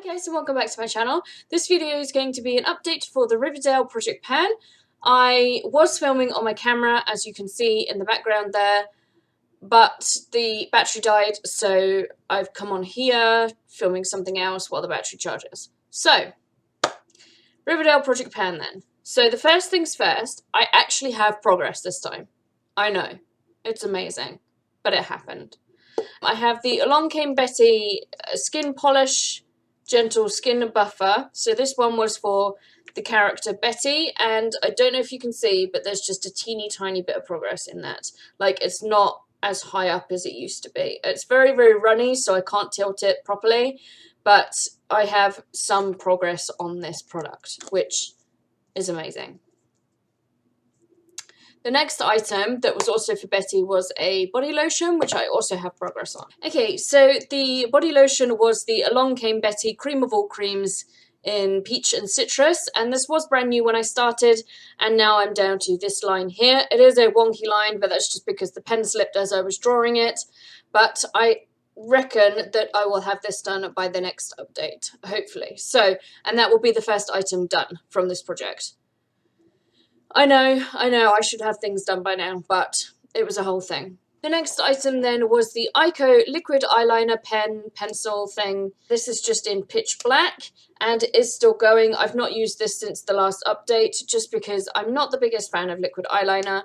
guys, and welcome back to my channel. This video is going to be an update for the Riverdale Project Pan. I was filming on my camera, as you can see in the background there, but the battery died, so I've come on here filming something else while the battery charges. So, Riverdale Project Pan then. So the first things first, I actually have progress this time. I know, it's amazing, but it happened. I have the Along Came Betty Skin Polish Gentle Skin Buffer. So this one was for the character Betty, and I don't know if you can see, but there's just a teeny tiny bit of progress in that. Like, it's not as high up as it used to be. It's very, very runny, so I can't tilt it properly, but I have some progress on this product, which is amazing. The next item that was also for Betty was a body lotion, which I also have progress on. Okay, so the body lotion was the Along Came Betty Cream of All Creams in Peach and Citrus, and this was brand new when I started, and now I'm down to this line here. It is a wonky line, but that's just because the pen slipped as I was drawing it, but I reckon that I will have this done by the next update, hopefully. So, and that will be the first item done from this project. I know, I should have things done by now, but it was a whole thing. The next item then was the Ico liquid eyeliner pen pencil thing. This is just in pitch black and is still going. I've not used this since the last update just because I'm not the biggest fan of liquid eyeliner.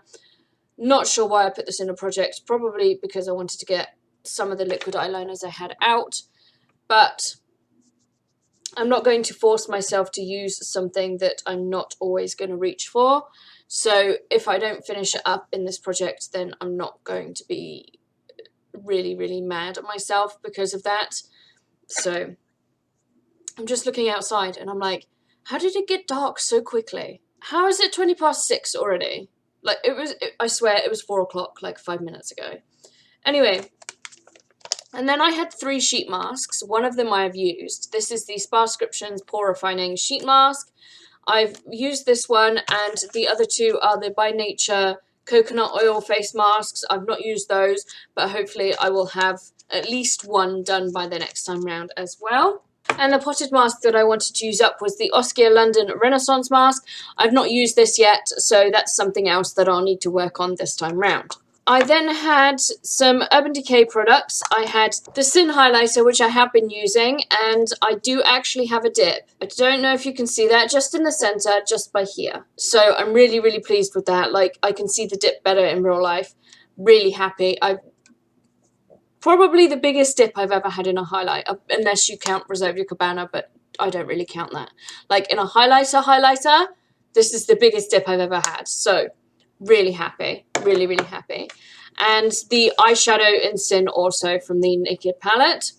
Not sure why I put this in a project, probably because I wanted to get some of the liquid eyeliners I had out, but I'm not going to force myself to use something that I'm not always going to reach for. So if I don't finish it up in this project, then I'm not going to be really, really mad at myself because of that. So I'm just looking outside and I'm like, how did it get dark so quickly? How is it 6:20 already? Like, I swear it was 4 o'clock like 5 minutes ago. Anyway. And then I had 3 sheet masks. One of them I have used. This is the Sparscriptions Pore Refining Sheet Mask. I've used this one, and the other 2 are the By Nature Coconut Oil Face Masks. I've not used those, but hopefully I will have at least one done by the next time round as well. And the potted mask that I wanted to use up was the Oscar London Renaissance Mask. I've not used this yet, so that's something else that I'll need to work on this time round. I then had some Urban Decay products. I had the Sin Highlighter, which I have been using, and I do actually have a dip. I don't know if you can see that, just in the center, just by here. So I'm really, really pleased with that. Like, I can see the dip better in real life. Really happy. Probably the biggest dip I've ever had in a highlight, unless you count Reserve Your Cabana, but I don't really count that. Like, in a highlighter, this is the biggest dip I've ever had. So really happy, really, really happy. And the eyeshadow in Sin also from the Naked palette.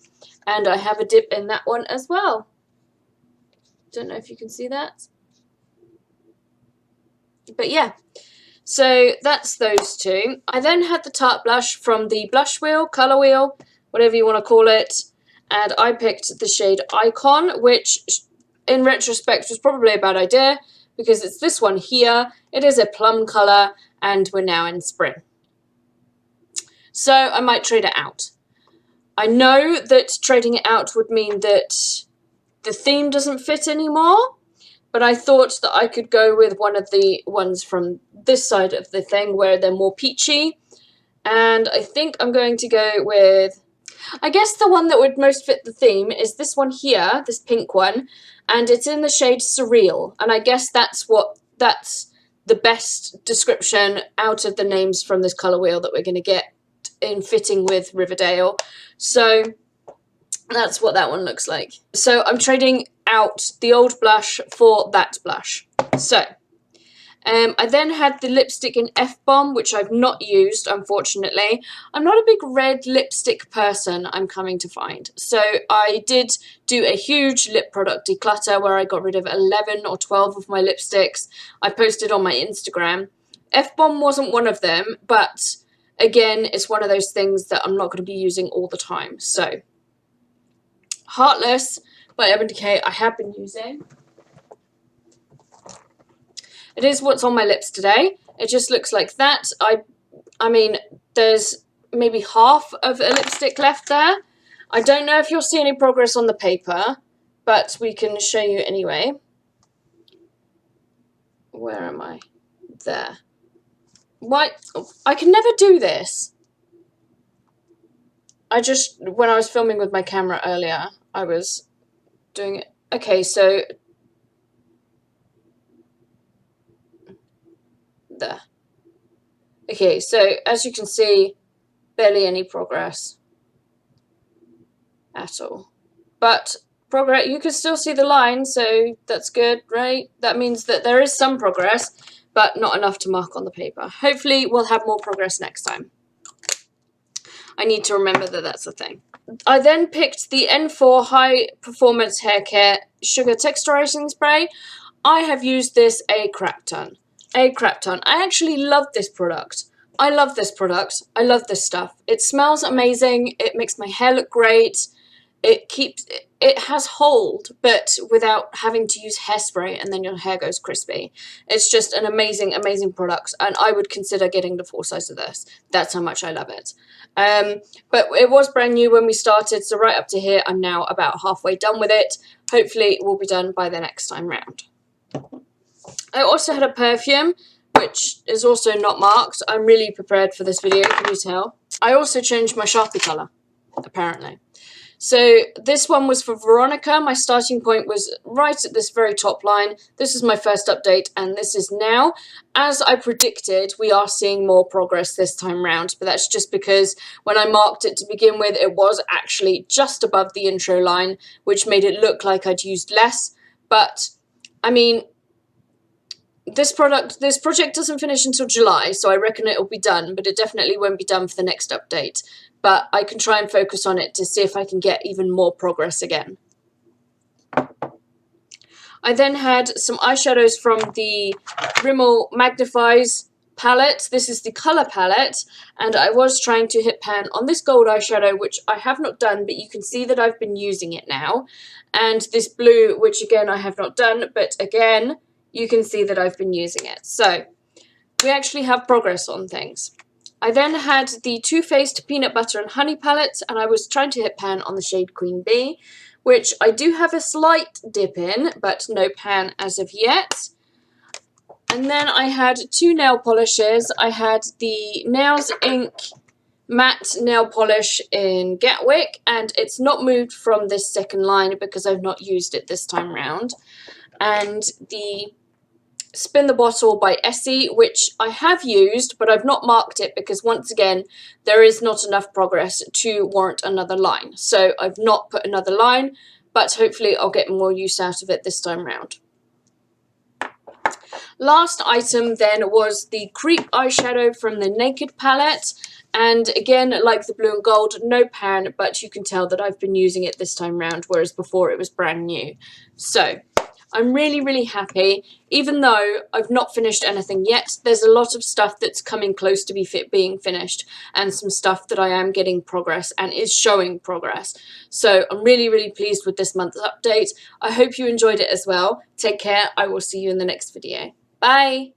And I have a dip in that one as well. Don't know if you can see that. But yeah, so that's those 2. I then had the Tarte blush from the Blush Wheel, Colour Wheel, whatever you want to call it. And I picked the shade Icon, which in retrospect was probably a bad idea, because it's this one here. It is a plum colour, and we're now in spring. So I might trade it out. I know that trading it out would mean that the theme doesn't fit anymore, but I thought that I could go with one of the ones from this side of the thing where they're more peachy. And I think I'm going to go with, I guess the one that would most fit the theme is this one here, this pink one, and it's in the shade Surreal, and I guess that's the best description out of the names from this colour wheel that we're going to get in fitting with Riverdale. So that's what that one looks like. So I'm trading out the old blush for that blush. So I then had the lipstick in F-Bomb, which I've not used, unfortunately. I'm not a big red lipstick person, I'm coming to find. So I did do a huge lip product declutter where I got rid of 11 or 12 of my lipsticks. I posted on my Instagram. F-Bomb wasn't one of them, but again, it's one of those things that I'm not going to be using all the time. So, Heartless by Urban Decay I have been using. It is what's on my lips today. It just looks like that. I mean, there's maybe half of a lipstick left there. I don't know if you'll see any progress on the paper, but we can show you anyway. Where am I? There. Why? I can never do this. When I was filming with my camera earlier, I was doing it. Okay, so there. Okay, so as you can see, barely any progress at all. But progress, you can still see the line, so that's good, right? That means that there is some progress, but not enough to mark on the paper. Hopefully we'll have more progress next time. I need to remember that that's a thing. I then picked the N4 High Performance Hair Care Sugar Texturizing Spray. I have used this a crap ton. A crap ton. I actually love this product. I love this product. I love this stuff. It smells amazing. It makes my hair look great. It has hold, but without having to use hairspray and then your hair goes crispy. It's just an amazing, amazing product, and I would consider getting the full size of this. That's how much I love it. But it was brand new when we started, so right up to here, I'm now about halfway done with it. Hopefully, we'll be done by the next time round. I also had a perfume, which is also not marked. I'm really prepared for this video, can you tell? I also changed my Sharpie colour, apparently. So this one was for Veronica. My starting point was right at this very top line. This is my first update, and this is now. As I predicted, we are seeing more progress this time round, but that's just because when I marked it to begin with, it was actually just above the intro line, which made it look like I'd used less. But, I mean, this project doesn't finish until July, so I reckon it'll be done, but it definitely won't be done for the next update. But I can try and focus on it to see if I can get even more progress again. I then had some eyeshadows from the Rimmel Magnifies palette. This is the colour palette, and I was trying to hit pan on this gold eyeshadow, which I have not done, but you can see that I've been using it now. And this blue, which again I have not done, but again, you can see that I've been using it. So, we actually have progress on things. I then had the Too Faced Peanut Butter and Honey palette, and I was trying to hit pan on the shade Queen Bee, which I do have a slight dip in, but no pan as of yet. And then I had two nail polishes. I had the Nails Ink matte nail polish in Gatwick, and it's not moved from this second line because I've not used it this time round. And the Spin the Bottle by Essie, which I have used, but I've not marked it because, once again, there is not enough progress to warrant another line. So I've not put another line, but hopefully I'll get more use out of it this time round. Last item then was the Creep eyeshadow from the Naked palette. And again, like the blue and gold, no pan, but you can tell that I've been using it this time round, whereas before it was brand new. So I'm really, really happy. Even though I've not finished anything yet, there's a lot of stuff that's coming close to being finished, and some stuff that I am getting progress and is showing progress. So I'm really, really pleased with this month's update. I hope you enjoyed it as well. Take care. I will see you in the next video. Bye.